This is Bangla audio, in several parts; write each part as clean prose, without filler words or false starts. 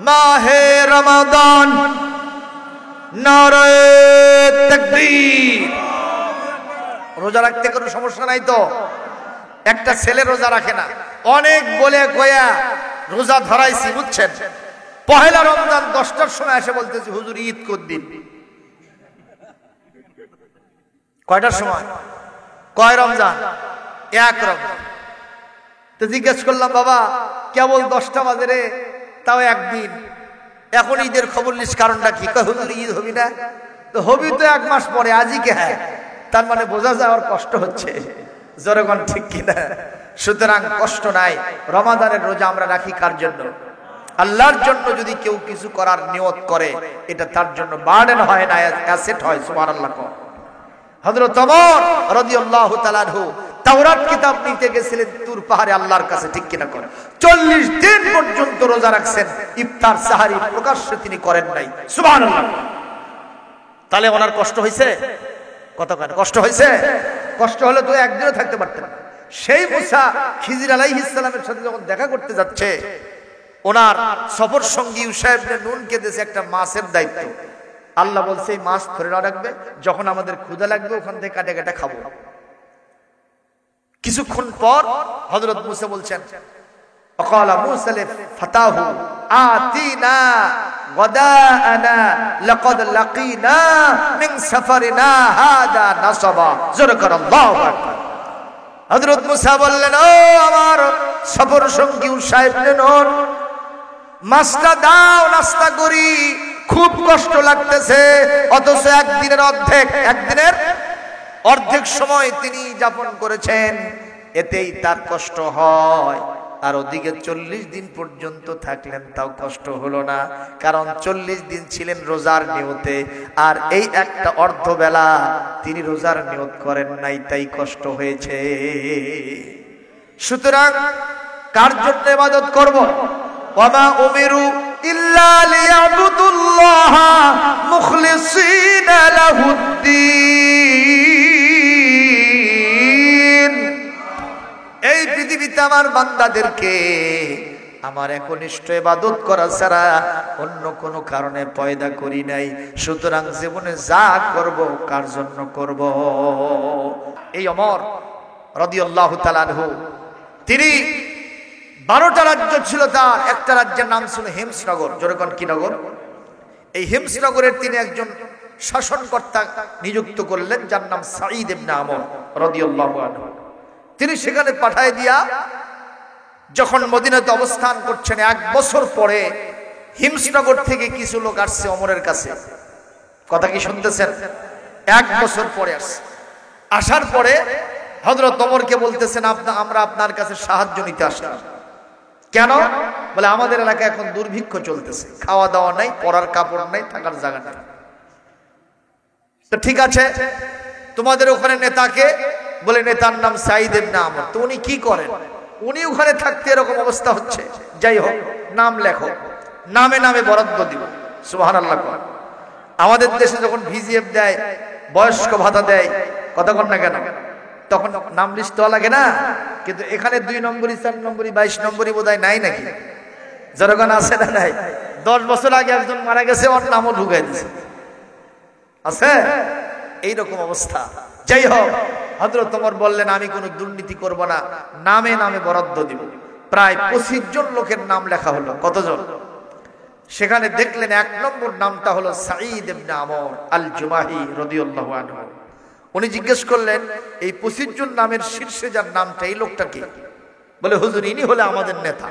মাহে রমাদান, নারে তাকবীর। রোজা রাখতে কোনো সমস্যা নাই তো? একটা ছেলে রোজা রাখে না, অনেক বলে কয়া রোজা ধরাইছি, বুঝছেন? পহেলা রমজান 10টার সময় এসে বলতেছি, হুজুর ঈদ কদ্দিন? কয়টার সময়? কয় রমজান? 1 রমজান। তো জিজ্ঞেস করলাম, বাবা কেবল 10টা বাজে রে, তাও একদিন, এখন ঈদের খবর নিস, কারণটা কি? কয় হুজুর ঈদ হবি না? তো হবি তো 1 মাস পরে, আজই কে? হ্যাঁ, তার মানে বোঝা যায় ওর কষ্ট হচ্ছে। জোরেগণ ঠিক কিনা? সুতরাং কষ্ট নাই। রমাদানের রোজা আমরা রাখি কার জন্য? আল্লাহর জন্য। যদি কেউ কিছু করার নিয়ত করে, এটা তার জন্য বার্ডেন হয় না, অ্যাসেট হয়। সুবহানাল্লাহ। হযরত ওমর রাদিয়াল্লাহু তাআলা আনহু তাওরাত কিতাব নিতে গেছিলেন তুর পাহাড়ে আল্লাহর কাছে, ঠিক কিনা? করে 40 দিন পর্যন্ত রোজা রাখছেন, ইফতার সাহারি প্রকাশ্যে তিনি করেন নাই। সুবহানাল্লাহ। তাহলে ওনার কষ্ট হয়েছে? কতখানি কষ্ট হয়েছে? কষ্ট হলে তো একদিনও থাকতে পারতেন না। সেই মুসা খিজির আলাইহিস সালামের সাথে যখন দেখা করতে যাচ্ছে, ওনার সফর সঙ্গী ইউশা ইবনে নুনকে দিয়েছে একটা মাছের দায়িত্ব। আল্লাহ বলছে এই মাছ ধরে না রাখবে, যখন আমাদের ক্ষুধা লাগবে ওখান থেকে কাটে কাটে খাবো। কিছুক্ষণ পর হযরত মুসা বলছেন, وقال موسى لفتاه آتينا غداءنا لقد لقينا من سفرنا هذا نصبا। যুরকার আল্লাহু আকবার। হযরত মুসা বললেন, ও আমার সফর সঙ্গী ইউশা ইবনে নুন, মাছটা দাও, নাস্তা করি, খুব কষ্ট লাগতেছে। অথচ একদিনের অর্ধেক সময় তিনি যাপন করেছেন, এতেই তার কষ্ট হয়। আর ওদিকে 40 দিন পর্যন্ত থাকলেন, তাও কষ্ট হলো না, কারণ 40 দিন ছিলেন রোজার নিয়তে। আর এই একটা অর্ধবেলা তিনি রোজার নিয়ত করেন নাই, তাই কষ্ট হয়েছে। সুতরাং কার জন্য ইবাদত করব? ওয়ামা উমিরু ইল্লা লিয়াবুদুল্লাহ মুখলিসিনা লাহুদ্দিন। এই পৃথিবীতে আমার বান্দাদেরকে আমার একনিষ্ঠ ইবাদত করা ছাড়া অন্য কোনো কারণে পয়দা করি নাই। সুতরাং জীবনে যা করব কার জন্য করব? এই ওমর রাদিয়াল্লাহু তাআলা আনহু, তিনি 12টা রাজ্য ছিল তার, একটা রাজ্যের নাম ছিল হিমসনগর। যেরকম কি নগর? এই হিমসনগরের তিনি একজন শাসনকর্তা নিযুক্ত করলেন, যার নাম সাঈদ ইবনে আমর রাদিয়াল্লাহু আনহু। তিনি সেখানে পাঠায় দিয়া যখন মদিনাতে অবস্থান করছেন, 1 বছর পরে হিমসনগর থেকে কিছু লোক আসছে ওমরের কাছে। কথা কি শুনতেছেন? 1 বছর পরে আসছে। আসার পরে হযরত ওমরকে বলতেছেন, আমরা আপনার কাছে সাহায্য নিতে আসলাম। কেন? বলে আমাদের এলাকায় এখন দুর্ভিক্ষ চলতেছে, খাওয়া দাওয়া নাই, পরার কাপড় নাই, থাকার জায়গা নেই। তো ঠিক আছে, তোমাদের ওখানে নেতাকে? বলে নেতার নাম সাঈদ ইবনে আমর। তো উনি কি করেন? উনি ওখানে থাকতে এরকম অবস্থা হচ্ছে, যাই হোক নাম লেখো, নামে নামে বরাদ্দ দিব। সুবহানাল্লাহ। আমাদের দেশে যখন ভিজিএফ দেয়, বয়স্ক ভাতা দেয়, কতক্ষণ না কেন, তখন নাম লিস্ট দেওয়া লাগে না? কিন্তু এখানে 2 নম্বরই, 4 নম্বরই, 22 নম্বরই বোধহয় নাই নাকি? জনগণ আছে না নাই? 10 বছর আগে একজন মারা গেছে, ওর নামও ঢুকাই দিয়েছে, আছে এইরকম অবস্থা। যাই হোক, হযরত ওমর বললেন, আমি কোনো দুর্নীতি করব না, নামে নামে বরাদ্দ দিব। প্রায় 25 জন লোকের নাম লেখা হলো। কতজন? সেখানে দেখলেন 1 নম্বর নামটা হলো সাঈদ ইবনে আমর আল জুমাহি রাদিয়াল্লাহু আনহু। উনি জিজ্ঞেস করলেন, এই 25 জন নামের শীর্ষে যার নামটা, এই লোকটা কি? বলে হুজুর, ইনি হলে আমাদের নেতা।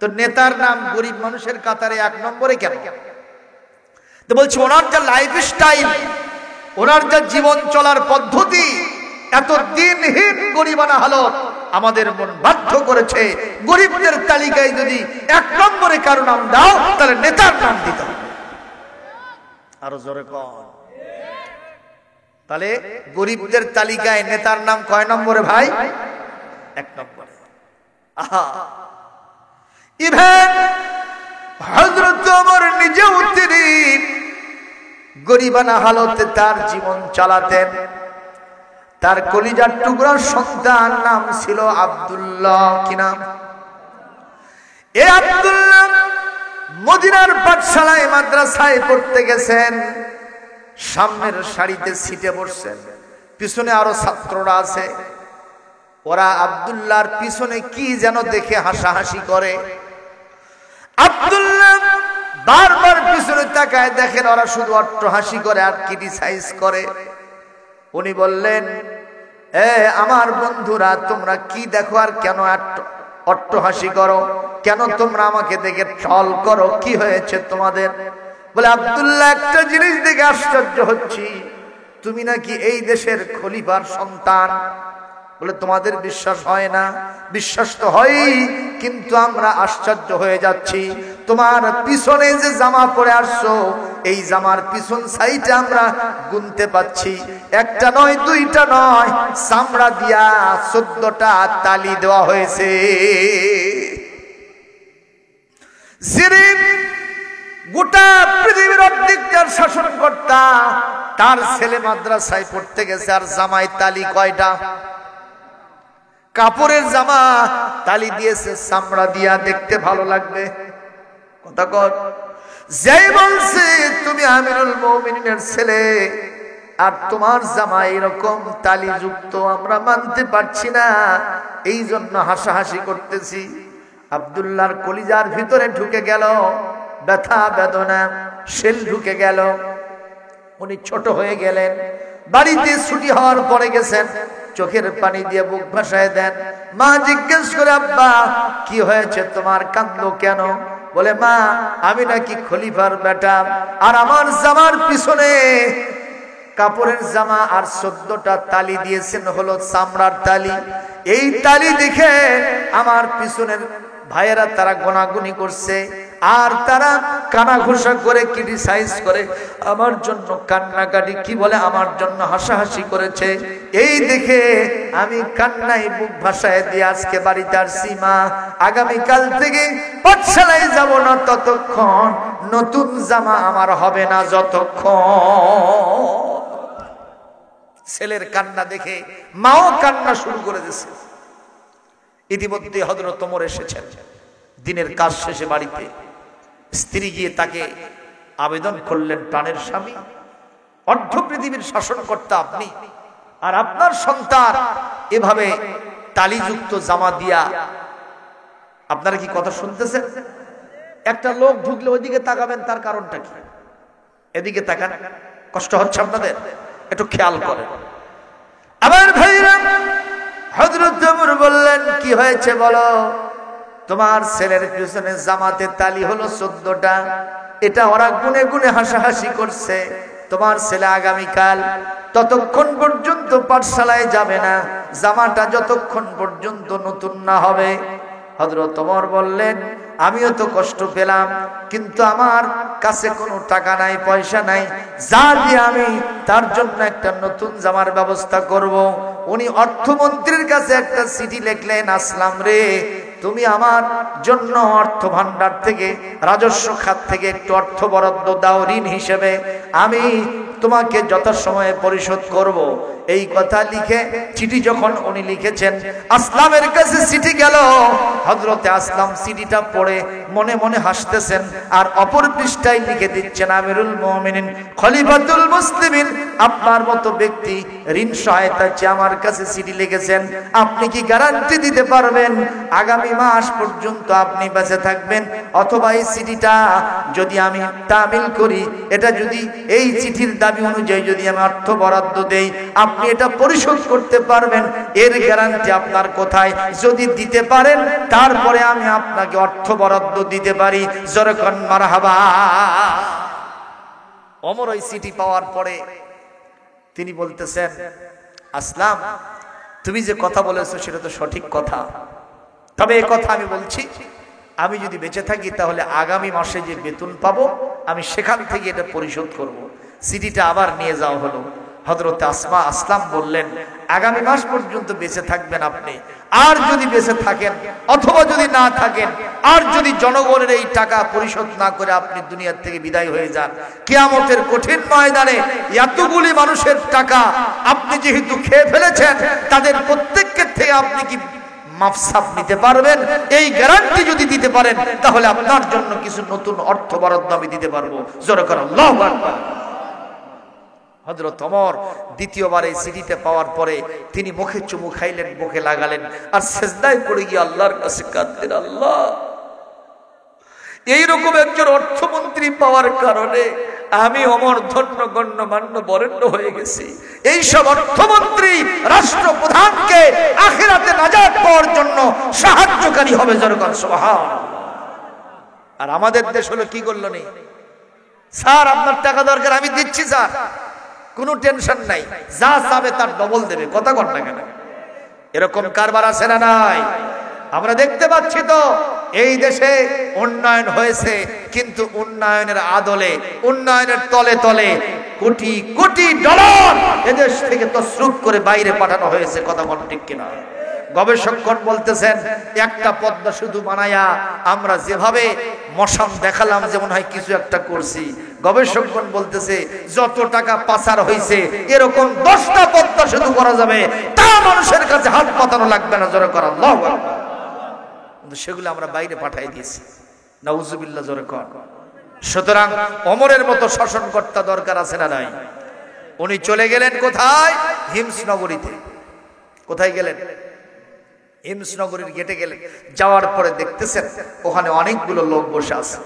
তো নেতার নাম গরিব মানুষের কাতারে 1 নম্বরে কেন? তো বলছে, ওনার যা লাইফ স্টাইল, ওনার যা জীবন চলার পদ্ধতি, এত দিনহীন গরিবানা হালত আমাদের মন বাধ্য করেছে, গরিবদের তালিকায় যদি 1 নম্বরে কারো নাম দাও, তাহলে নেতার নাম দিতে হবে। আরো জোরে কর। তাহলে গরিবদের তালিকায় নেতার নাম কয় নম্বরে ভাই? 1 নম্বরে। আহা, ইভেন হযরত ওমর নিজেও তিনি গরিবানা হালতে তার জীবন চালাতেন। তার কলিজার টুকরার সন্তান নাম ছিল আব্দুল্লাহ। কি নাম? এ আব্দুল্লাহ মদিনার পাঠশালায় মাদ্রাসায় পড়তে গেছেন, সামনের সারিতে সিটে বসছেন, পিছনে আরো ছাত্ররা আছে। ওরা আব্দুল্লাহর পিছনে কি যেন দেখে হাসাহাসি করে। আব্দুল্লাহ বারবার পিছনে তাকায়, দেখেন ওরা শুধু অট্টহাসি করে আর ক্রিটিসাইজ করে। উনি বললেন, আমার বন্ধুরা, তোমরা কি দেখো আর কেন অট্টহাসি করো? কেন তোমরা আমাকে দেখে ট্রল করো? কি হয়েছে তোমাদের? বলে, আব্দুল্লাহ, একটা জিনিস দেখে আশ্চর্য হচ্ছি, তুমি নাকি এই দেশের খলিফার সন্তান। বলে, তোমাদের বিশ্বাস হয় না? বিশ্বাস তো হয়ই, কিন্তু আমরা আশ্চর্য হয়ে যাচ্ছি। তোমার পিছনে যে জামা পরে আসছো, এই জামার পিছন সাইডে আমরা গুনতে পাচ্ছি, একটা নয়, দুইটা নয়, চামড়া দিয়া 14টা তালি দেওয়া হয়েছে। গোটা পৃথিবীর অর্ধেকটার শাসনকর্তা, তার ছেলে মাদ্রাসায় পড়তে গেছে, আর জামায় তালি কয়টা? কাপড়ের জামা তালি দিয়েছে চামড়া দিয়া, দেখতে ভালো লাগবে। কথা কর। যেই বলছে তুমি আমিরুল মুমিনিনের ছেলে, আর তোমার জামা এরকম তালি যুক্ত, আমরা মানতে পারছি না, এই জন্য হাসাহাসি করতেছি। আব্দুল্লাহর কলিজার ভিতরে ঢুকে গেল ব্যথা বেদনা, শেল ঢুকে গেল। উনি ছোট হয়ে গেলেন। বাড়িতে ছুটি হওয়ার পরে গেছেন, চোখের পানি দিয়ে বুক ভাসায় দেন। মা জিজ্ঞেস করে, আব্বা কি হয়েছে তোমার, কাঁদলো কেন? বলে, মা, আমি নাকি খলিফার বেটা, আর আমার জামার পিছনে কাপড়ের জামা আর 14টা তালি দিয়েছেন, হলো চামড়ার তালি। এই তালি দেখে আমার পিছনের ভাইয়েরা তারা গোনাগুনি করছে, আর তারা কানা ঘোষা করে ক্রিটিসাইজ করে, আমার জন্য কান্নাকাটি, কি বলে, আমার জন্য হাসাহাসি করেছে। এই দেখে আমি কান্নায় বুক ভাসায় দিয়ে আজকে বাড়িতে আসছি। মা, আগামীকাল থেকে পাঠশালায় যাব না ততক্ষণ, নতুন জামা আমার হবে না যতক্ষণ। ছেলের কান্না দেখে মাও কান্না শুরু করে দিয়েছে। ইতিমধ্যে হযরত ওমর এসেছেন, দিনের কাজ শেষে বাড়িতে। স্ত্রী গিয়ে তাকে আবেদন করলেন, প্রাণের স্বামী, অর্ধ পৃথিবীর শাসনকর্তা আপনি, আর আপনার সন্তান এভাবে তালিযুক্ত জামা দিয়া, আপনারা কি কথা শুনতেছেন? একটা লোক ঢুকলে ওইদিকে তাকাবেন, তার কারণটা কি? এদিকে তাকান, কষ্ট হচ্ছে আপনাদের? একটু খেয়াল করেন। আমার ভাইরা, হযরত ওমর বললেন, কি হয়েছে বলো? তোমার ছেলের পিছনে জামাতে তালি হলো 14টা, এটা ওরা গুনে গুনে হাসাহাসি করছে। তোমার ছেলে আগামীকাল ততক্ষণ পর্যন্ত পাঠশালায় যাবে না, জামাটা যতক্ষণ পর্যন্ত নতুন না হবে। হযরত ওমর বললেন, আমিও তো কষ্ট পেলাম, কিন্তু আমার কাছে কোনো টাকা নাই, পয়সা নাই, যা দিয়ে আমি তার জন্য একটা নতুন জামার ব্যবস্থা করব। উনি অর্থমন্ত্রীর কাছে একটা চিঠি লিখলেন, আসলাম রে, তুমি আমার জন্য অর্থ ভান্ডার থেকে, রাজস্ব খাত থেকে একটু অর্থ বরাদ্দ দাও ঋণ হিসেবে, আমি তোমাকে যথাসময়ে পরিশোধ করব। এই কথা লিখে চিঠি যখন উনি লিখেছেন, আসলামের কাছে চিঠি গেল। হযরতে আসলাম চিঠিটা পড়ে মনে মনে হাসতেছেন, আর অপর পৃষ্ঠায় লিখে দিচ্ছেন, আমিরুল মুমিনিন খলিফাতুল মুসলিমিন, আপনার মতো ব্যক্তি ঋণ সহায়তা চেয়ে আমার কাছে চিঠি লিখেছেন, আপনি কি গ্যারান্টি দিতে পারবেন আগামী মাস পর্যন্ত আপনি বেঁচে থাকবেন? অথবা এই চিঠিটা যদি আমি তামিল করি, এটা যদি এই চিঠির দাবি অনুযায়ী যদি আমি অর্থ বরাদ্দ দেই, আপনি এটা পরিশোধ করতে পারবেন? এর গ্যারান্টি আপনার কোথায়? যদি দিতে পারেন তারপরে আমি আপনাকে অর্থ বরাদ্দ দিতে পারি। জোরকন মারহাবা। ওমর ওই চিঠি পাওয়ার পরে তিনি বলতেছেন, আসলাম, তুমি যে কথা বলেছো সেটা তো সঠিক কথা, তবে এই কথা আমি বলছি, আমি যদি বেঁচে থাকি তাহলে আগামী মাসে যে বেতন পাবো আমি সেখান থেকে এটা পরিশোধ করব। চিঠিটা আবার নিয়ে যাওয়া হলো। হযরতে আসলাম বললেন, আগামী মাস পর্যন্ত বেঁচে থাকবেন আপনি, আর যদি বেঁচে থাকেন অথবা যদি না থাকেন, আর যদি জনগণের এই টাকা পরিশোধ না করে আপনি দুনিয়া থেকে বিদায় হয়ে যান, কিয়ামতের কঠিন ময়দানে এতগুলি মানুষের টাকা আপনি যেহেতু খেয়ে ফেলেছেন, তাদের প্রত্যেকের থেকে আপনি কি মাফসাব নিতে পারবেন, এই গ্যারান্টি যদি দিতে পারেন তাহলে আপনার জন্য কিছু নতুন অর্থ বরাদ্দ আমি দিতে পারবো। জোরে করে আল্লাহু আকবার। হযরত ওমর দ্বিতীয়বার এই সিডিতে পাওয়ার পরে তিনি মুখে চুমু খাইলেন, মুখে লাগালেন, আর সিজদায় পড়ে গিয়ে আল্লাহর কাছে কাঁদলেন, আল্লাহ, এইরকম একজন অর্থমন্ত্রী পাওয়ার কারণে আমি ওমর ধন্য গণ্য মান্য বরেণ্য হয়ে গেছি। এইসব অর্থমন্ত্রী রাষ্ট্রপ্রধানকে আখিরাতে নাজাত পাওয়ার জন্য সাহায্যকারী হবে। জনগণ সুবহানাল্লাহ। আর আমাদের দেশ হলো কি করলো নেই, স্যার আপনার টাকা দরকার আমি দিচ্ছি স্যার, কোনো টেনশন নাই, যা চাবে তার ডবল দেবে, কথা কর না কেন? এরকম কারবার আছে না নাই? আমরা দেখতে পাচ্ছি তো এই দেশে উন্নয়ন হয়েছে, কিন্তু উন্নয়নের আদলে, উন্নয়নের তলে তলে কোটি কোটি ডলার এদেশ থেকে তসরুফ করে বাইরে পাঠানো হয়েছে, কথা বল ঠিক কিনা? গবেষকগণ বলতেছেন একটা পদ্মা শুধু বানায়া আমরা যেভাবে মশাম দেখালাম যে মনে হয় কিছু একটা করছি, গবেষকগণ বলতেছে যত টাকা পাচার হয়েছে এরকম 10টা পদ্মা শুধু করা যাবে, তা মানুষের কাছে হাত পাতানো লাগবে না। জোরে কর আল্লাহু আকবার। কিন্তু সেগুলো আমরা বাইরে পাঠিয়ে দিয়েছি, নাউজুবিল্লাহ। জোরে কর। সুতরাং ওমরের মতো শাসনকর্তা দরকার আছে না নাই? উনি চলে গেলেন কোথায়? হিমস নগরীতে। কোথায় গেলেন? হিমস নগরীর গেটে গেলেন। যাওয়ার পরে দেখতেছেন ওখানে অনেকগুলো লোক বসে আছে।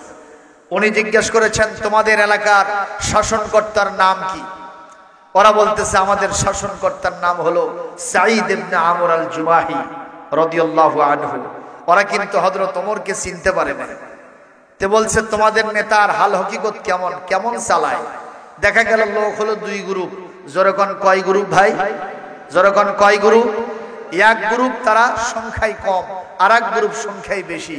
উনি জিজ্ঞাসা করেছেন তোমাদের এলাকার শাসনকর্তার নাম কি? ওরা বলতেছে আমাদের শাসনকর্তার নাম হলো সাঈদ ইবনে আমর আল জুমাহি রাদিয়াল্লাহু আনহু। ওরা কিন্তু হযরত ওমরকে চিনতে পারে না। তে বলছে তোমাদের নেতার হাল হকিকত কেমন, কেমন চালায়? দেখা গেল লোক হলো 2 গ্রুপ। জোরে কোন কয় গ্রুপ ভাই? জোরে কোন কয় গ্রুপ? এক গ্রুপ তারা সংখ্যায় কম, আর এক গ্রুপ সংখ্যায় বেশি।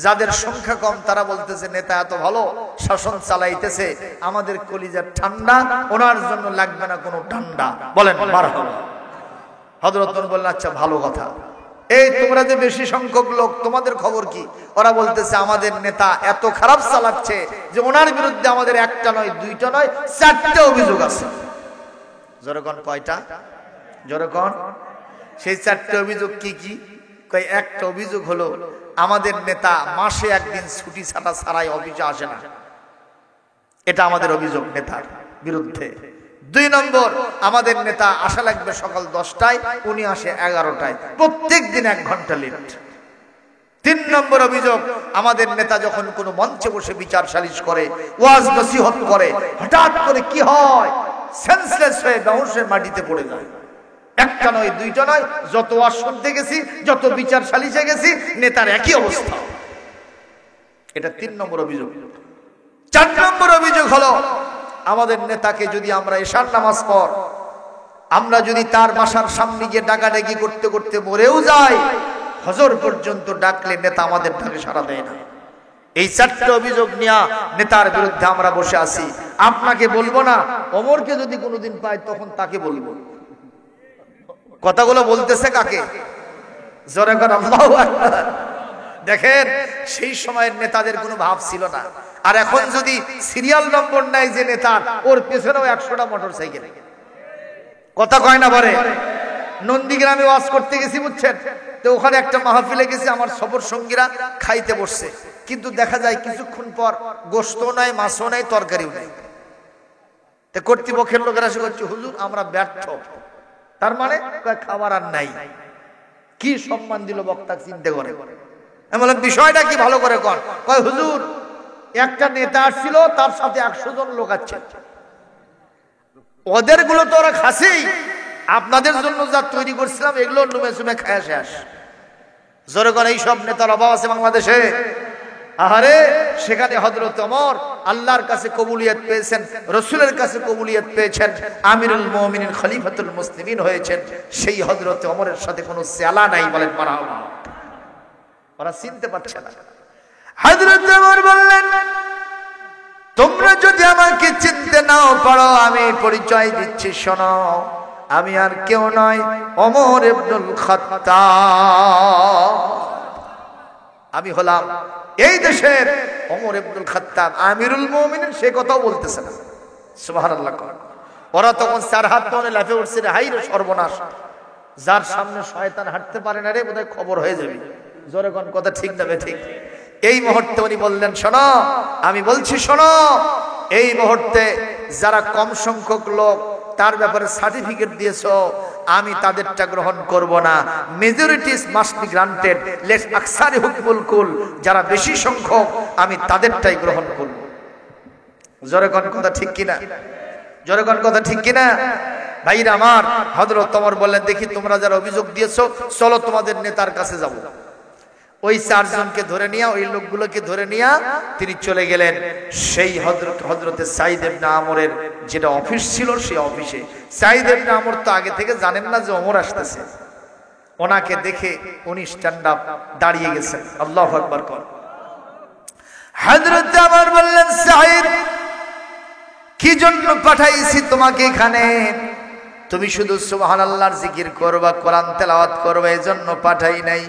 যাদের সংখ্যা কম তারা বলতেছে নেতা এত ভালো শাসন চালাইতেছে, আমাদের কলিজা ঠান্ডা, ওনার জন্য লাগবে না কোনো ঠান্ডা। বলেন মারহাবা। হযরত ওমর বললেন আচ্ছা ভালো কথা, এই তোমরা যে বেশি সংখ্যক লোক তোমাদের খবর কি? ওরা বলতেছে আমাদের নেতা এত খারাপ চালাচ্ছে যে ওনার বিরুদ্ধে আমাদের একটা নয়, 2টা নয়, 4টে অভিযোগ আছে। জোরে কোন কয়টা? জোরে কোন। সেই 4টে অভিযোগ কি কি? কই একটা অভিযোগ হলো আমাদের নেতা মাসে একদিন ছুটি ছাটা ছাড়াই অফিসে আসে না, এটা আমাদের অভিযোগ নেতার বিরুদ্ধে। 2 নম্বর, আমাদের নেতা আসা লাগবে সকাল 10টায়, উনি আসে 11টায়, প্রত্যেক দিন 1 ঘন্টা লেট। 3 নম্বর অভিযোগ, আমাদের নেতা যখন কোনো মঞ্চে বসে বিচার সালিশ করে, ওয়াজ নসিহত করে, হঠাৎ করে কি হয়, সেন্সলেস হয়ে বেহুশের মাটিতে পড়ে যায়। একটা নয়, 2টা নয়, যত ওয়াজ শুনতে গেছি, যত বিচার সালিশে গেছি, নেতার একই অবস্থা। এটা 3 নম্বর অভিযোগ। 4 নম্বর অভিযোগ হলো আমাদের নেতাকে যদি আমরা এশার নামাজ পর আমরা যদি তার বাসার সামনে গিয়ে ডাকাডাকি করতে করতে মরেও যাই, ফজর পর্যন্ত ডাকলে নেতা আমাদের ডাকে সাড়া দেয় না। এই 4টে অভিযোগ নিয়ে নেতার বিরুদ্ধে আমরা বসে আছি। আপনাকে বলবো না, ওমরকে যদি কোনোদিন পাই তখন তাকে বলবো। কথাগুলো বলতেছে কাকে? জোরে করে আল্লাহু আকবার। দেখেন সেই সময়ের নেতাদের কোনো ভাব ছিল না। আর এখন যদি সিরিয়াল নম্বর নাই যে নেতার, ওর পেছনেও 100টা মোটরসাইকেল। কথা কয় না বলে। নন্দীগ্রামে ওয়াজ করতে গেছি বুঝছেন, তো ওখানে একটা মাহফিলে গেছি, আমার সফর সঙ্গীরা খাইতে বসছে, কিন্তু দেখা যায় কিছুক্ষণ পর গোশত নাই, মাছও নাই, তরকারিও নাই। তো কর্তৃপক্ষের লোকেরা এসে করছে হুজুর আমরা ব্যর্থ, তার মানে খাবার আর নাই। কি সম্মান দিল বক্তা, চিন্তা করে। আমি বললাম বিষয়টা কি ভালো করে কর। কয় হুজুর একটা নেতা আসছিল, তার সাথে 100 জন লোক আছে, ওদের গুলো তো ওরা খাসেই, আপনাদের জন্য যা তৈরি করছিলাম এগুলো নুমে সুমে খায়া শেষ। জোরে করে এই সব নেতার অভাব আছে বাংলাদেশে। আহারে, সেখানে হযরত ওমর আল্লাহর কাছে কবুলিয়ত পেয়েছেন, রাসূলের কাছে কবুলিয়ত পেয়েছেন, আমিরুল মুমিনিন খলিফাতুল মুসলিমিন হয়েছেন। সেই হযরত ওমরের সাথে কোনো চেলা নাই। বলেন মারহাবা। ওরা চিনতে পারছে না। হযরত ওমর বললেন তোমরা যদি আমাকে চিনতে নাও পারো, আমি পরিচয় দিচ্ছি, শোনো, আমি আর কেউ নয়, ওমর ইবনুল খাত্তাব। আমি হলাম এই দেশের ওমর ইবনুল খাত্তাব, আমিরুল মুমিনিন। সে কথাও বলতেছে না। সুবহানাল্লাহ। ওরা তখন 4 হাত মনে লাফে উঠছে, হাই রে সর্বনাশ, যার সামনে শয়তান হাঁটতে পারে না রে, বোধহয় খবর হয়ে যাবে। জোরে কোন কথা ঠিক না ঠিক? এই মুহূর্তে উনি বললেন, শোনো আমি বলছি শোনো, এই মুহূর্তে যারা কম সংখ্যক লোক তার ব্যাপারে সার্টিফিকেট দিয়েছো, আমি তাদেরটা গ্রহণ করব না। মেজরিটিস মাস্ট বি গ্রান্টেড, লেটস আকসারি হুকমুল কুল, যারা বেশি সংখ্যক আমি তাদেরটাই গ্রহণ করব। জোরে কোন কথা ঠিক কিনা? জোরে কোন কথা ঠিক কিনা? ভাইরা আমার, হযরত ওমর বললেন, দেখি তোমরা যারা অভিযোগ দিয়েছো, চলো তোমাদের নেতার কাছে যাব। ওই চারজনকে ধরে নিয়ে, ওই লোকগুলোকে ধরে নিয়ে তিনি চলে গেলেন সেই হযরতে সাঈদ ইবনে আমরের যেটা অফিস ছিল, সেই অফিসে। সাঈদ ইবনে আমর তো আগে থেকে জানেন না যে ওমর আসতেছে। ওনাকে দেখে উনি স্ট্যান্ড আপ দাঁড়িয়ে গেছেন। আল্লাহু আকবার কর। হযরত আমর বললেন, সাঈদ, কি জন্য পাঠাইছি তোমাকে এখানে? তুমি শুধু সুবহানাল্লাহর জিকির করবা, কোরআন তেলাওয়াত করবা, এজন্য পাঠাই নাই।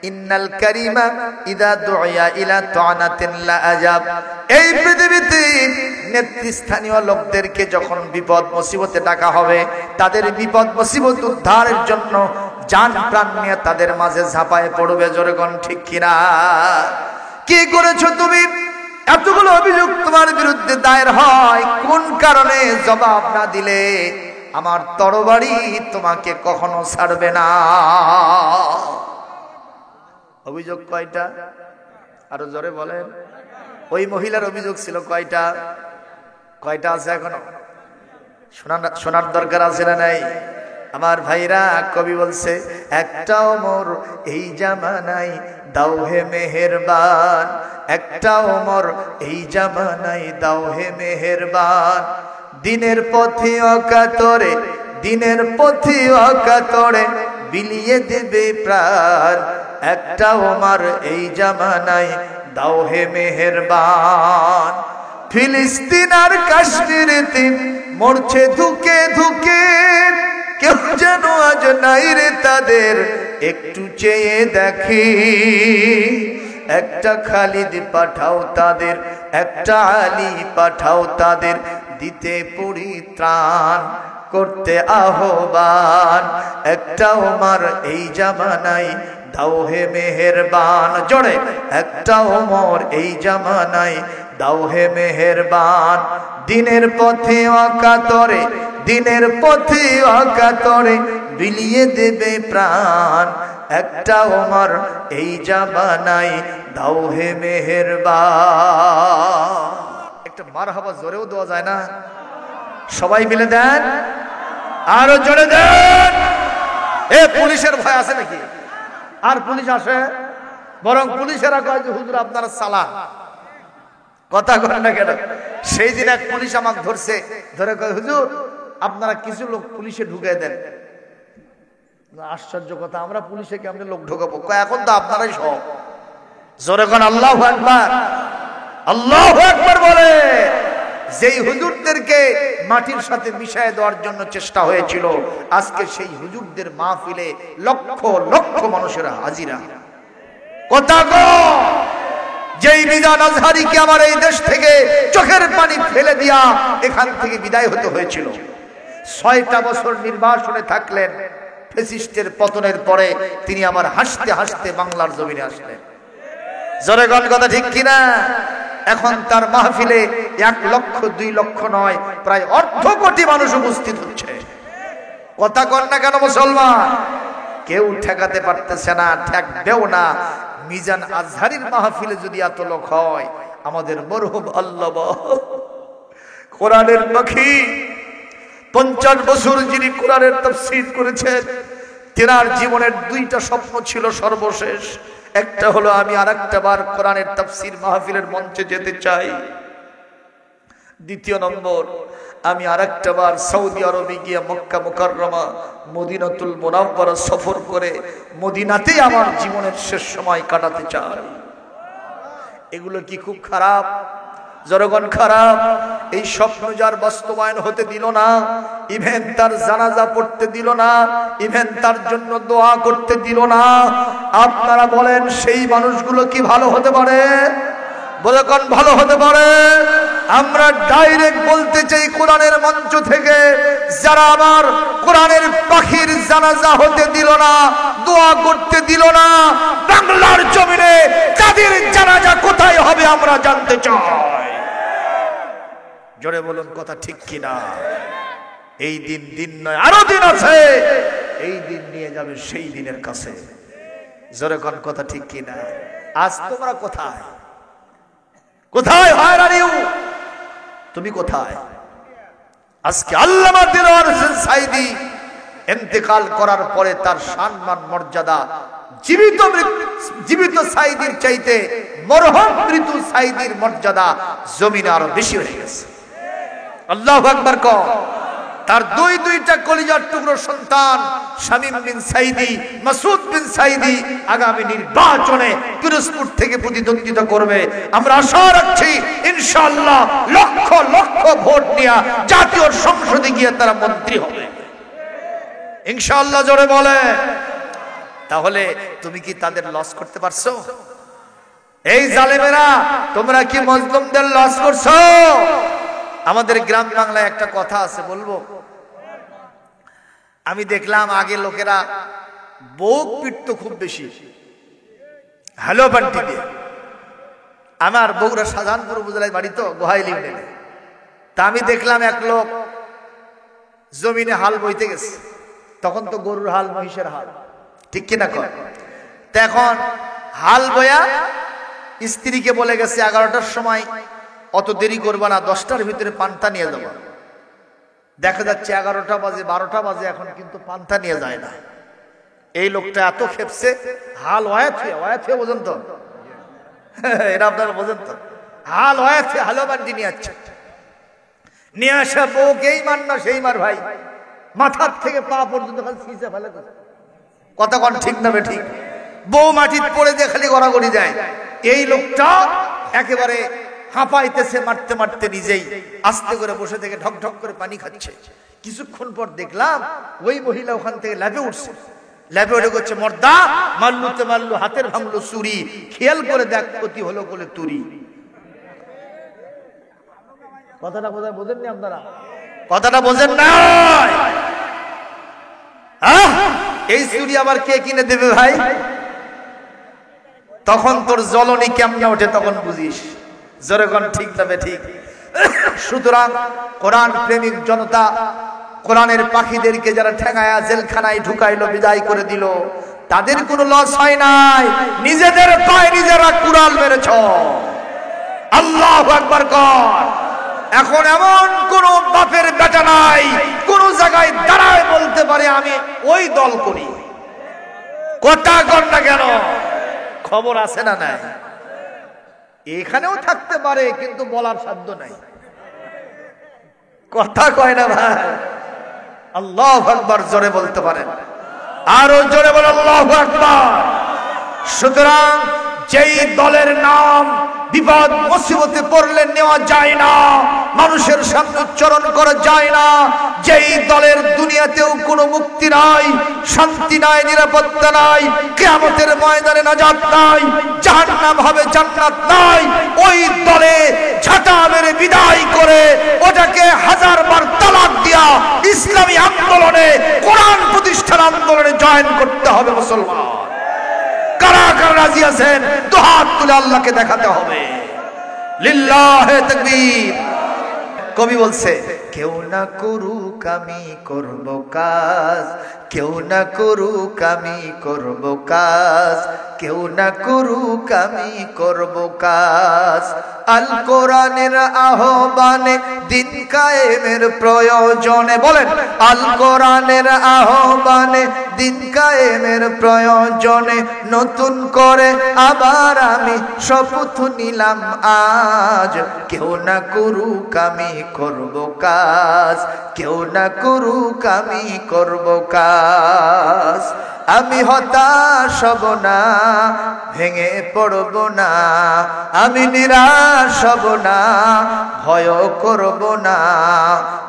ইন্নাল কারিমা ইদা দুইয়া ইলা তুআনাতিন লা আজাব। এই পৃথিবীতে নেতৃস্থানীয় লোকদেরকে যখন বিপদ মুসিবতে ডাকা হবে, তাদের বিপদ মুসিবত উদ্ধারের জন্য জান প্রাণ নিয়ে তাদের মাঝে ঝাঁপায় পড়বে। জোরে কোন ঠিক কিনা? কি করেছো তুমি? এতগুলো অভিযোগ তোমার বিরুদ্ধে দায়ের হয়, কোন কারণে জবাব না দিলে আমার তরবারি তোমাকে কখনো ছাড়বে না। অভিযোগ কয়টা? আরো জোরে বলেন। ওই মহিলার অভিযোগ ছিল কয়টা? কয়টা আছে এখনো? শোনার দরকার আছে না নাই? আমার ভাইরা, কবি বলছে, একটা ওমর এই জামানায় দাও হে মেহেরবান, একটা ওমর এই জামানায় দাও হে মেহেরবান। দিনের পথে অকাতরে, দিনের পথে অকাতরে বিলিয়ে দেবে প্রাণ, একটা ওমর এই জামানায় দাও হে মেহেরবান। ফিলিস্তিন আর কাশ্মীরেতে মরছে ধুকে ধুকে, কেউ যেন আজ নাই রে তাদের একটু চেয়ে দেখি। একটা খালিদ পাঠাও তাদের, একটা আলী পাঠাও তাদের, দিতে পরিত্রাণ করতে আহ্বান। একটা ওমর এই জামানায় দাও হে মেহেরবান। জোরে, একটা ওমর এই জামানায় দাও হে মেহেরবান। দিনের পথে অকাতরে, দিনের পথে অকাতরে বিলিয়ে দেবে প্রাণ, একটা ওমর এই জামানায় দাও হে মেহেরবান। একটা মারহাবা জোরেও দেওয়া যায় না? সবাই মিলে দেন, আরো জোরে দেন। এ পুলিশের ভয় আছে নাকি? আর পুলিশ আসে? বরং পুলিশেরা কয় যে হুজুর আপনারা চালান। কথা বলেন না কেন? সেই দিন এক পুলিশ আমাকে ধরছে, ধরে কয় হুজুর আপনারা কিছু লোক পুলিশে ঢুকিয়ে দেন। আশ্চর্য কথা, আমরা পুলিশে কেমনে লোক ঢোকাবো? এখন তো আপনারাই সব। জোরে কোন আল্লাহু আকবার, আল্লাহু আকবার বলে। যেই হুজুরদেরকে মাটির সাথে মিশায় দেওয়ার জন্য চেষ্টা হয়েছিল, আজকে সেই হুজুরদের মাহফিলে লক্ষ লক্ষ মানুষেরা হাজিরা। কথা গো, যেই মিজান আজহারিকে আমার এই দেশ থেকে চোখের পানি ফেলে দিয়া এখান থেকে বিদায় হতে হয়েছিল, ৬টা বছর নির্বাসনে থাকলেন। ফ্যাসিস্টের পতনের পরে তিনি আমার হাসতে হাসতে বাংলার জমিনে আসলেন। জোরে কোন কথা ঠিক কিনা? এখন তার মাহফিলে ১ লক্ষ ২ লক্ষ নয়, প্রায় অর্ধ কোটি মানুষ উপস্থিত হচ্ছে। কথা কন না কেন মুসলমান? কেউ ঠেকাতে পারতেছে না, ঠেকবেও না। মিজান আজহারির মাহফিলে যদি এত লোক হয়, আমাদের মরহুম আল্লামা কোরআনের পাখি ৫০ বছর যিনি কোরআনের তাফসীর করেছেন, তেনার জীবনের ২টা স্বপ্ন ছিল সর্বশেষ। একটা হলো আমি আরেকটা বার কোরআনের তাফসীর মাহফিলের মঞ্চে যেতে চাই। দ্বিতীয় নম্বর, আমি আরেকটা বার সৌদি আরবে গিয়ে মক্কা মুকাররমা মদিনাতুল মুনাওয়ারা সফর করে মদিনাতেই আমার জীবনের শেষ সময় কাটাতে চাই। এগুলো কি খুব খারাপ? জনগণ খারাপ। এই স্বপ্ন যার বাস্তবায়ন হতে দিল না, ইভেন তার জানাজা পড়তে দিল না, ইভেন তার জন্য দোয়া করতে দিল না, আপনারা বলেন সেই মানুষগুলো কি ভালো হতে পারে? বলে কোন ভালো হতে পারে? আমরা ডাইরেক্ট বলতে চাই কোরআনের মঞ্চ থেকে, যারা আমার কোরআনের পাখির জানাজা হতে দিল না, দোয়া করতে দিল না, বাংলার জমিনে তাদের জানাজা কোথায় হবে আমরা জানতে চাই। জোরে বলুন কথা ঠিক কিনা? এই দিন দিন নয়, আরো দিন আছে, এই দিন নিয়ে যাবে সেই দিনের কাছে। জোরে কোন কথা ঠিক কিনা? আজ তোমরা কোথায়? কোথায় হয়রানিও? তুমি কোথায়? আজকে আল্লামা দিলওয়ার হোসেন সাঈদী ইন্তেকাল করার পরে তার সম্মান মর্যাদা জীবিত সাঈদীর চাইতে মরহুম মৃত সাঈদীর মর্যাদা জমিনে আরো বেশি হয়ে গেছে। আল্লাহু আকবার কও। তার দুইটা কলিজার টুকরো সন্তান শামীম বিন সাঈদী, মাসুদ বিন সাঈদী আগামী নির্বাচনে পিরোজপুর থেকে প্রতিদ্বন্দ্বিতা করবে। আমরা আশা রাখছি ইনশাআল্লাহ লক্ষ লক্ষ ভোট নিয়ে জাতীয় সংসদে গিয়ে তারা মন্ত্রী হবে ইনশাআল্লাহ। জোরে বলে। তাহলে তুমি কি তাদের লস করতে পারছো? এই জালেমেরা, তোমরা কি মজলুমদের লস করছো? আমাদের গ্রাম বাংলায় একটা কথা আছে, বলবো? আমি দেখলাম আগে লোকেরা বউ পিটতো খুব বেশি, হ্যালো বান্টি দিয়ে। আমার বউরা শাহজাহানপুর উপজেলায় বাড়ি তো, গোহাইল ইউনিয়নে। তা আমি দেখলাম এক লোক জমিনে হাল বইতে গেছে, তখন তো গরুর হাল, মহিষের হাল, ঠিক কিনা কয়? তা এখন হাল বয়া স্ত্রীকে বলে গেছে 11টার সময় অত দেরি করবা না, 10টার ভিতরে পান্তা নিয়ে যাবো। দেখা যাচ্ছে 11টা বাজে, 12টা বাজে, এখন কিন্তু পান্তা নিয়ে যায় না। এই লোকটা এত খেপছে, হাল ওয়াথে বোঝেন তো, এটা আপনারা বোঝেন তো, হাল ওয়াথে হালো বান্ডি নিয়ে আসছে। নিয়ে আসা বউকেই মার না সেই মার ভাই, মাথার থেকে পা পর্যন্ত খালি ছিঁচে ফেলে। কতক্ষণ ঠিক না ঠিক? বউ মাটিতে পড়ে দিয়ে খালি গড়াগড়ি যায়। এই লোকটা একেবারে হাঁপাইতেছে, মারতে মারতে নিজেই আস্তে করে বসে থেকে ঢক ঢক করে পানি খাচ্ছে। কিছুক্ষণ পর দেখলাম ওই মহিলা ওখান থেকে ল্যাবে উঠছে, ল্যাবে উঠে করছে, মর্দা মাল্লুতে মাল্লু, হাতের ভাঙলো চুরি, খেয়াল করে দেখ ক্ষতি হলো বলে তুরি। কথাটা বোঝায়, বোঝেননি আপনারা? কথাটা বোঝেন না? এই চুরি আবার কে কিনে দেবে ভাই? তখন তোর জ্বলনি কেমনে ওঠে তখন বুঝিস। জোরেগণ ঠিক তবে ঠিক। সুতরাং কোরআন প্রেমিক জনতা, কোরআনের পাখিদেরকে যারা ঠেঙায়া জেলখানায় ঢুকাইলো, বিদায় করে দিল, তাদের কোনো লস হয় নাই, নিজেদের পায়ে নিজেরা কুড়াল মেরেছ। আল্লাহু আকবার কর। এখন এমন কোন বাপের বেটা নাই কোন জায়গায় দাঁড়ায় বলতে পারে আমি ওই দল করি। কথা কর না কেন? খবর আছে না নাই? এখানেও থাকতে পারে, কিন্তু বলার সাধ্য নাই। কথা কয় না ভাই? আল্লাহু আকবার জোরে বলতে পারেন? আরো জোরে বল আল্লাহু আকবার। সুতরাং যেই দলের নাম বিপদ মুসিবতে পড়লে নেওয়া যায় না, মানুষের সামনে উচ্চারণ করা যায় না, যেই দলের দুনিয়াতেও কোনো মুক্তি নাই, শান্তি নাই, নিরাপত্তা নাই, কিয়ামতের ময়দানে নাজাত নাই, জাহান্নাম হবে জান্নাত নাই, ওই দলে ঝাঁটা মেরে বিদায় করে ওটাকে 1000 বার তালাক দিয়া ইসলামী আন্দোলনে, কোরআন প্রতিষ্ঠার আন্দোলনে জয়েন করতে হবে মুসলমান। কারা কারা রাজি আছেন? তো হাত তুলে আল্লাহকে দেখাতে হবে। লিল্লাহে তাকবীর। কবি বলছে, কেউ না করুক আমি করব কাজ, কেউ না করুক আমি করব কাজ, কেউ না করুক আমি করব কাজ। আল কোরআনের আহ্বানে দিন কায়েমের প্রয়োজনে, বলেন আল কোরআনের আহ্বানে দিন কায়েমের প্রয়োজনে নতুন করে আবার আমি শপথ নিলাম আজ, কেউ না করুক আমি করব কাজ, কেউ না করুক আমি করব কাজ। আমি হতাশ হব না, ভেঙে পড়ব না, আমি নিরাশ হব না, ভয় করব না।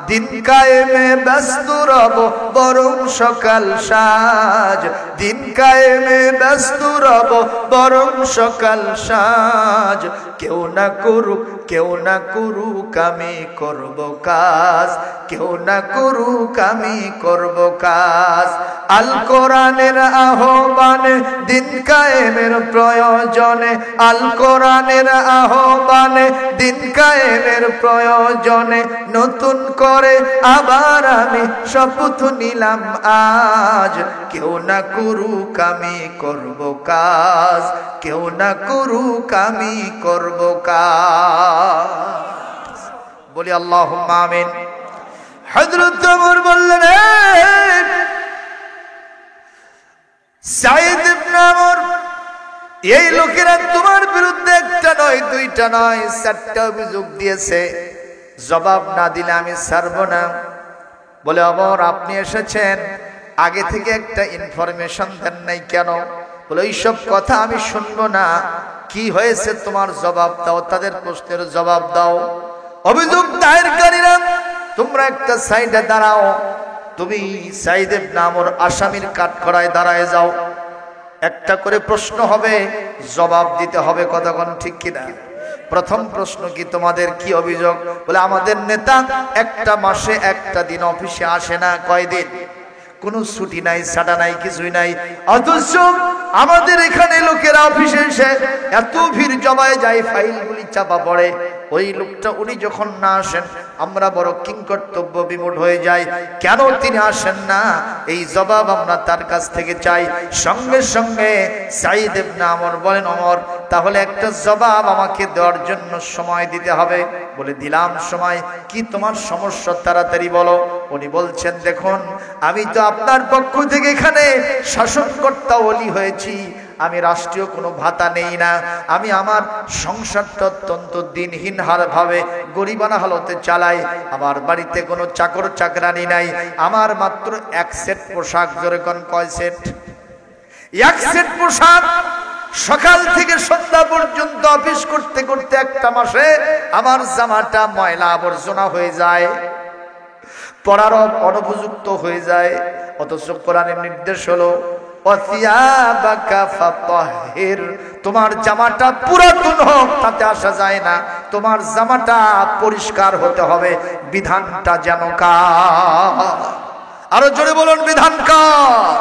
দিন কায়েমে ব্যস্ত রব বরং সকাল সাজ, দিন কায়েমে ব্যস্ত রব বরং সকাল সাজ। কেউ না করুক, কেউ না করুক, আমি করব কাজ, কেউ না করুক, আমি করব কাজ। আল কোরআনের আহ্বানে, দিন কায়েমের প্রয়োজনে, আল কোরআনের আহ্বানে, দিন কায়েমের প্রয়োজনে, নতুন করে আবার আমি শপথ নিলাম আজ। কেউ না করুক, আমি করব কাজ, কেউ না করুক, আমি করব কাজ। বলি আল্লাহুম্মা আমিন। হযরত ওমর বললেন, সাঈদ ইবনে আমর, এই লোকেরা তোমার বিরুদ্ধে একটা নয়, দুইটা নয়, 4টা অভিযোগ দিয়েছে। জবাব না দিলে আমি ছাড়ব না। বলে, ওমর আপনি এসেছেন, আগে থেকে একটা ইনফরমেশন দেন নাই কেন? বলে, এইসব কথা আমি শুনবো না, কি হয়েছে তোমার জবাব দাও, তাদের প্রশ্নের জবাব দাও। অভিযোগ দায়েরকারীরা, তোমরা একটা সাইডে দাঁড়াও, তুমি সাঈদ ইবনে আমর আসামির কাঠগড়ায় দাঁড়ায় যাও। একটা করে প্রশ্ন হবে, জবাব দিতে হবে, কতক্ষণ ঠিক কিনা? প্রথম প্রশ্ন, কি তোমাদের কি অভিযোগ? বলে, আমাদের নেতা একটা মাসে একটা দিন অফিসে আসে না। কয়দিন? কোনো ছুটি নাই, ছাটা নাই, কিছুই নাই। অথচ আমাদের এখানে লোকেরা অফিসে এসে এত ভিড় জমায় যায়, ফাইলগুলি চাপা পড়ে। ওই লোকটা উনি যখন না আসেন আমরা বড় কিংকর্তব্য বিমূঢ় হয়ে যাই। কেন তিনি আসেন না, এই জবাব আমরা তার কাছ থেকে চাই। সঙ্গে সঙ্গে সাঈদ ইবনে আমর বলেন, ওমর তাহলে একটা জবাব আমাকে দেওয়ার জন্য সময় দিতে হবে। বলে, দিলাম সময়। কি তোমার সমস্যা, তাড়াতাড়ি বলো। উনি বলছেন, দেখুন আমি তো আপনার পক্ষ থেকে এখানে শাসনকর্তা ওলি হয়েছি, আমি রাষ্ট্রীয় কোনো ভাতা নেই না, আমি আমার সংসারটা অত্যন্ত দিনহীন ভাবে গরিবানা হালতে চালাই। আমার বাড়িতে কোনো চাকর চাকরানি নাই, আমার মাত্র 1 সেট পোশাক। জোরে কোন কয় সেট? 1 সেট পোশাক। সকাল থেকে সন্ধ্যা পর্যন্ত অফিস করতে করতে একটা মাসে আমার জামাটা ময়লা আবর্জনা হয়ে যায়, পরার অনুপযুক্ত হয়ে যায়। অথচ কোরআনের নির্দেশ হলো, তোমার জামাটা পুরাতন হোক তাতে আসা যায় না, তোমার জামাটা পরিষ্কার হতে হবে। বিধানটা যেন কার? আরো জোরে বলুন, বিধান কার?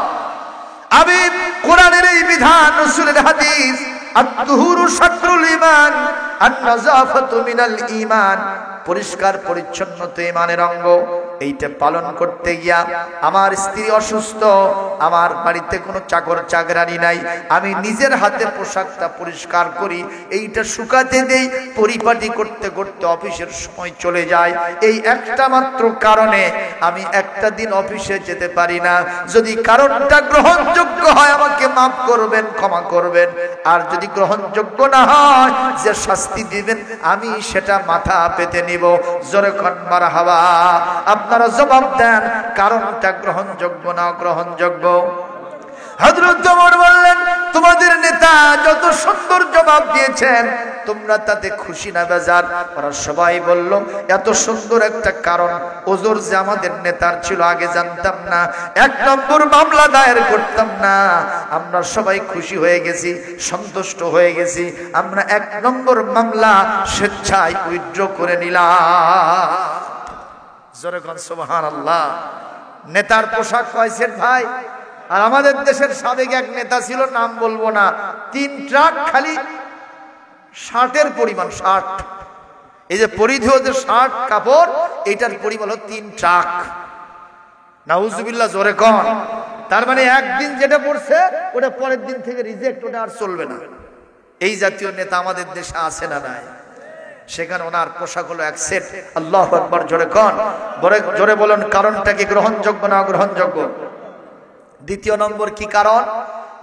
আমি কোরআনের এই বিধান, রাসূলের হাদিস, আত-তুহুরু শাতরুল ঈমান, আন-নাযাফাতু মিনাল ঈমান, পরিষ্কার পরিচ্ছন্নতা ঈমানের অঙ্গ। এইটা পালন করতে গিয়া আমার স্ত্রী অসুস্থ, আমার বাড়িতে কোনো চাকর চাকরানি নাই, আমি নিজের হাতে পোশাকটা পরিষ্কার করি, এইটা শুকাতে দেই, পরিপাটি করতে করতে অফিসের সময় চলে যায়। এই একটা মাত্র কারণে আমি একটা দিন অফিসে যেতে পারি না। যদি কারণটা গ্রহণযোগ্য হয় আমাকে মাফ করবেন, ক্ষমা করবেন। আর যদি গ্রহণযোগ্য না হয়, যে শাস্তি দিবেন আমি সেটা মাথা পেতে নিব। জোরে কোন মারহাবা। আপনারা জবাব দেন, কারণটা গ্রহণযোগ্য না গ্রহণযোগ্য? হযরত ওমর বললেন, তোমাদের নেতা যত সুন্দর জবাব দিয়েছেন তোমরা তাতে খুশি না বেজার? ওরা সবাই বলল, এত সুন্দর একটা কারণ ওজোর যে আমাদের নেতার ছিল আগে জানতাম না, 1 নম্বর মামলা দায়ের করতাম না। আমরা সবাই খুশি হয়ে গেছি, সন্তুষ্ট হয়ে গেছি। আমরা 1 নম্বর মামলা স্বেচ্ছায় উইথড্র করে নিলাম। জোরে কোন সুবহানাল্লাহ। নেতার পোশাক কয় সেট ভাই? আর আমাদের দেশের সাবেক এক নেতা ছিল, নাম বলবো না, 3 ট্রাক খালি শার্টের পরিমাণ, শার্ট, এই যে পরিধেয় যে শার্ট কাপড়, এইটার পরিমাণ হলো 3 ট্রাক। নাউজুবিল্লাহ, জোরে কোন। তার মানে একদিন যেটা পড়ছে ওটা পরের দিন থেকে রিজেক্ট, ওটা আর চলবে না। এই জাতীয় নেতা আমাদের দেশে আছে না নাই? সেখানে ওনার পোশাক হলো 1 সেট। আল্লাহু আকবার, জোরে কোন। জোরে বলুন, কারণটা কি গ্রহণযোগ্য না গ্রহণযোগ্য? দ্বিতীয় নম্বর কি কারণ?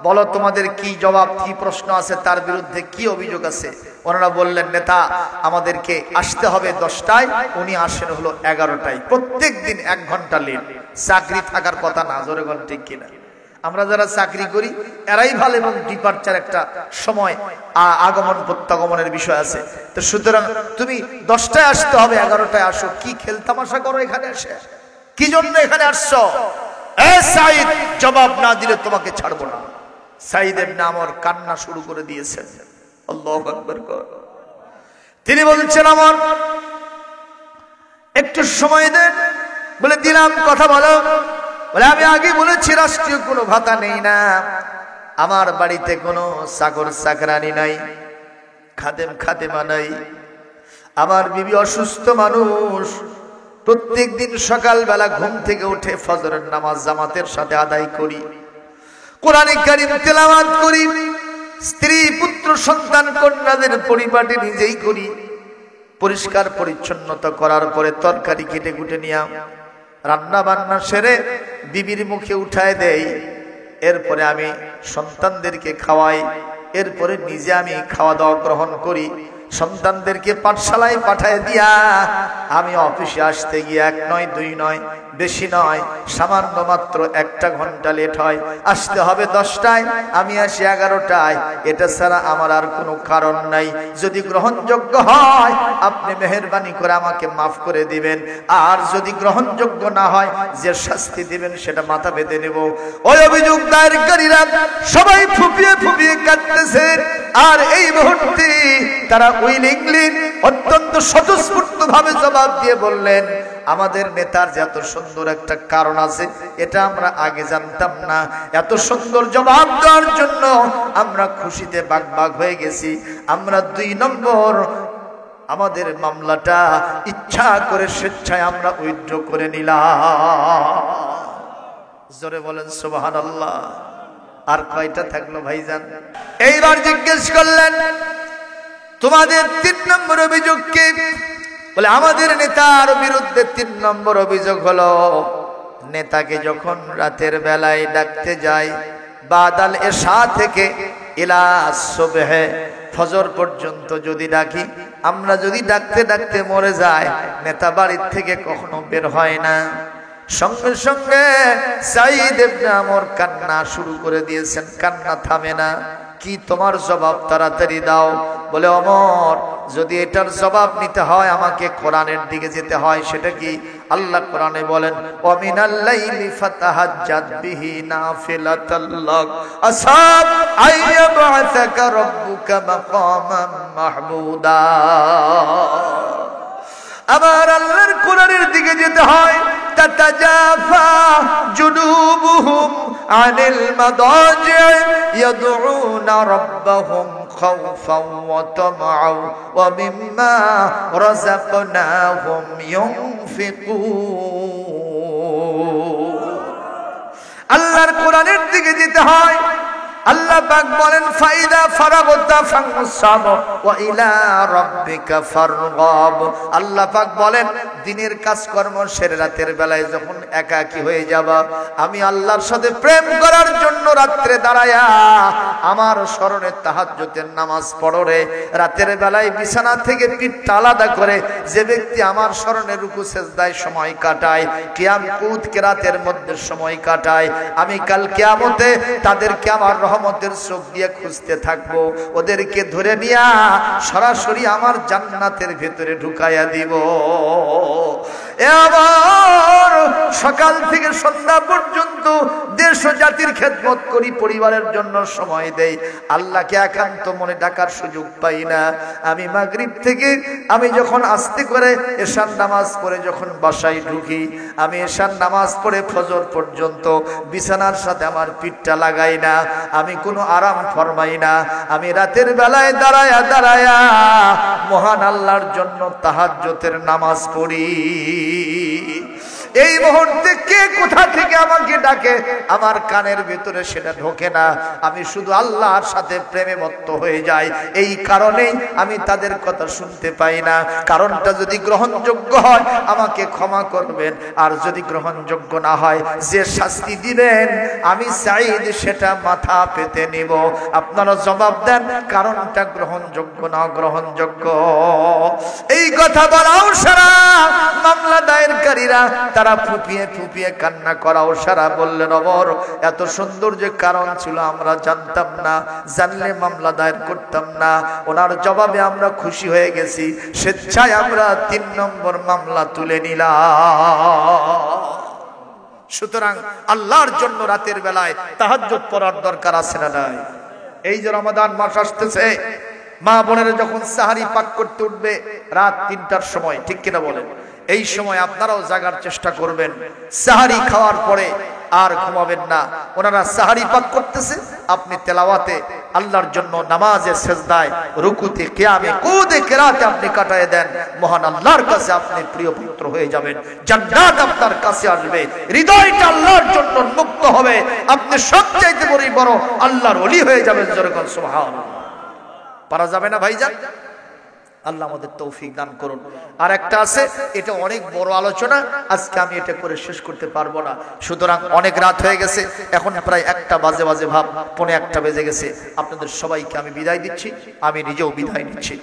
বলো, তোমাদের কি জবাব, কি প্রশ্ন আছে, তার বিরুদ্ধে কি অভিযোগ আছে? ওনারা বললেন, নেতা আমাদেরকে আসতে হবে 10টায়, উনি আসেন হলো 11টায়, প্রত্যেক দিন 1 ঘন্টা লেট। চাকরি থাকার কথা না, জোরে বলেন ঠিক কিনা? আমরা যারা চাকরি করি অ্যারাইভাল এবং ডিপার্চার একটা সময় আগমন প্রত্যাগমনের বিষয় আছে। তো সুতরাং তুমি 10টায় আসতে হবে, 11টায় আসো। কি খেলতামাশা করো এখানে এসে? কি জন্য এখানে আসছো? এ সাঈদ, জবাব না দিলে তোমাকে ছাড়বো না। সাঈদ ইবনে আমর কান্না শুরু করে দিয়েছেন। আল্লাহু আকবার। তিনি বলছেন, আমার একটু সময় দেন। বলে, দিলাম, কথা বলো। বলে, আমি আগে বলেছি রাষ্ট্রীয় কোনো ভাতা নেই না, আমার বাড়িতে কোনো চাকর চাকরানি নাই, খাদেম খাদেমা নাই, আমার বিবি অসুস্থ মানুষ, প্রত্যেক দিন সকালবেলা ঘুম থেকে উঠে ফজরের নামাজ জামাতের সাথে আদায় করি, কোরআনে কারীম তেলাওয়াত করি, স্ত্রী পুত্র সন্তান কন্যাদের পরিপাটি নিজেই করি, পরিষ্কার পরিচ্ছন্নতা করার পরে তরকারি কেটে কুটে নিয়ে রান্না বান্না সেরে বিবির মুখে উঠায় দেই, এরপরে আমি সন্তানদেরকে খাওয়াই, এরপরে নিজে আমি খাওয়া দাওয়া গ্রহণ করি, সন্তানদেরকে পাঠশালায় পাঠায় দিয়া আমি অফিসে আসতে গিয়ে 1 নয় 2 নয়, বেশি নয়, সামান্য মাত্র 1টা ঘন্টা লেট হয়। আসতে হবে 10টায়, আমি আসি 11টায়। এটা ছাড়া আমার আর কোনো কারণ নাই। যদি গ্রহণযোগ্য হয় আপনি মেহেরবানি করে আমাকে মাফ করে দিবেন, আর যদি গ্রহণযোগ্য না হয় যে শাস্তি দিবেন সেটা মাথা পেতে নেব। ওই অভিযোগ দায়েরকারীরা সবাই ফুপিয়ে ফুপিয়ে কাঁদতেছেন, আর এই মুহূর্তে তারা উইলিংলি অত্যন্ত স্বতঃস্ফূর্ত ভাবে জবাব দিয়ে বললেন, আমাদের নেতার যে এত সুন্দর একটা কারণ আছে এটা আমরা আগে জানতাম না। এত সুন্দর জবাব দেওয়ার জন্য আমরা খুশিতে বাগবাগ হয়ে গেছি। আমরা 2 নম্বর আমাদের মামলাটা ইচ্ছা করে স্বেচ্ছায় আমরা উইথড্র করে নিলাম। জোরে বলেন সুবহানাল্লাহ। আর কয়টা থাকলো ভাইজান? এইবার জিজ্ঞেস করলেন, তোমাদের 3 নম্বর অভিযোগ কি? বলে, আমাদের নেতার বিরুদ্ধে 3 নম্বর অভিযোগ হলো, নেতাকে যখন রাতের বেলায় ডাকতে যায়, বাদাল এশা থেকে ইলা সুবহে, ফজর পর্যন্ত যদি ডাকি, আমরা যদি ডাকতে ডাকতে মরে যায়, নেতা বাড়ির থেকে কখনো বের হয় না। সঙ্গে সঙ্গে সাঈদ ইবনে আমর কান্না শুরু করে দিয়েছেন, কান্না থামে না। কি তোমার জবাব? তাড়াতাড়ি দাও। বলে, ওমর, যদি এটার জবাব নিতে হয় আমাকে কোরআনের দিকে যেতে হয়। সেটা কি? আল্লাহ কোরআনে বলেন, ওয়া মিনাল লাইলি ফাতাহাজ্জাদ বিহি নাফিলাতাল লাক আসাব আইয়াবআসাকা রাব্বুকা মাকামান মাহমুদা। আমার আল্লাহর কোরআনের দিকে যেতে হয়। তাতাজাফা জুনুবুহুম আনিল মাদাজি ইয়াদউনা রাব্বাহুম খাওফান ওয়া তামআন ওয়া মিম্মা রাযাকনাহুম ইউনফিকুন। আল্লাহর কোরআনের দিকে যেতে হয়। আল্লাহ পাক বলেন, ফাইদা ফারাগতা ফানসাব ওয়া ইলা রাব্বিকা ফারগাব। আল্লাহ পাক বলেন, দিনের কাজকর্ম সেরে রাতের বেলায় যখন একাকী হয়ে যাবা, আমি আল্লাহর সাথে প্রেম করার জন্য রাত্রে দাঁড়ায়া আমার স্মরণে তাহাজ্জুদের নামাজ পড়ো রে। রাতের বেলায় বিছানা থেকে পিঠটা আলাদা করে যে ব্যক্তি আমার স্মরণে রুকু সেজদায় সময় কাটায়, কিয়াম কুত কিরাতের মধ্যে সময় কাটায়, আমি কাল কিয়ামতে তাদেরকে আমার রহমতের চোখ দিয়ে খুঁজতে থাকবো, ওদেরকে ধরে নিয়া সরাসরি আমার জান্নাতের ভেতরে ঢুকাইয়া দিব। এবার সকাল থেকে সন্ধ্যা পর্যন্ত দেশ ও জাতির খেদমত করি, পরিবারের জন্য সময় দেই, আল্লাহকে একান্ত মনে ডাকার সুযোগ পাই না। আমি মাগরিব থেকে আমি যখন আস্তে করে এশার নামাজ পড়ে যখন বাসায় ঢুকি, আমি এশার নামাজ পড়ে ফজর পর্যন্ত বিছানার সাথে আমার পিঠটা লাগাই না, আমি কোনো আরাম ফরমাই না। আমি রাতের বেলায় দাঁড়ায়া দাঁড়ায়া মহান আল্লাহর জন্য তাহাজ্জুদের নামাজ পড়ি। এই মুহূর্তে কে কোথা থেকে আমাকে ডাকে আমার কানের ভিতরে সেটা ঢোকে না, আমি শুধু আল্লাহর সাথে প্রেমে মত্ত হয়ে যাই। এই কারণেই আমি তাদের কথা শুনতে পাই না। কারণটা যদি গ্রহণযোগ্য হয় আমাকে ক্ষমা করবেন, আর যদি গ্রহণযোগ্য না হয় যে শাস্তি দিবেন আমি সাঈদ সেটা মাথা পেতে নিব। আপনারা জবাব দেন, কারণটা গ্রহণযোগ্য না গ্রহণযোগ্য? এই কথা বলাও সারা মামলা দায়েরকারীরা তারা ফুপিয়ে ফুপিয়ে কান্না করাও সারা বললেন ওমর এত সুন্দর যে কারণ ছিল আমরা জানতাম না, জানলে মামলা দায়ের করতাম না। ওনার জবাবে আমরা খুশি হয়ে গেছি, স্বেচ্ছায় আমরা 3 নম্বর মামলা তুলে নিলাম। সুতরাং আল্লাহর জন্য রাতের বেলায় তাহাজ্জুদ পড়ার দরকার আছে না নাই? এই যে রমাদান মাস আসতেছে, মা বোনেরা যখন সাহারি পাক করতে উঠবে রাত 3টার সময়, ঠিক কিনা বলেন? এই সময় আপনারাও জাগার চেষ্টা করবেন। সাহারি খাওয়ার পরে আর ঘুমাবেন না। ওনারা সাহারি পাক করতেছে, আপনি তেলাওয়াতে আল্লাহর জন্য নামাজে, সেজদায়, রুকুতে, কিয়ামে, কুদে, কিরাতে আপনি কাটায় দেন। মহান আল্লাহর কাছে আপনি প্রিয় পুত্র হয়ে যাবেন, জান্নাত আপনার কাছে আসবে, হৃদয়টা আল্লাহর জন্য মুক্ত হবে, আপনি সবচাইতে বড় আল্লাহর ওলি হয়ে যাবেন। যেরকম সুবহানাল্লাহ। পারা যাবে না ভাইজান? আল্লাহ আমাদের তৌফিক দান করুন। আর একটা আছে, এটা অনেক বড় আলোচনা, আজকে আমি এটা করে শেষ করতে পারবো না। সুতরাং অনেক রাত হয়ে গেছে, এখন প্রায় 1টা বাজে ভাব, 1:45 বেজে গেছে। আপনাদের সবাইকে আমি বিদায় দিচ্ছি, আমি নিজেও বিদায় নিচ্ছি।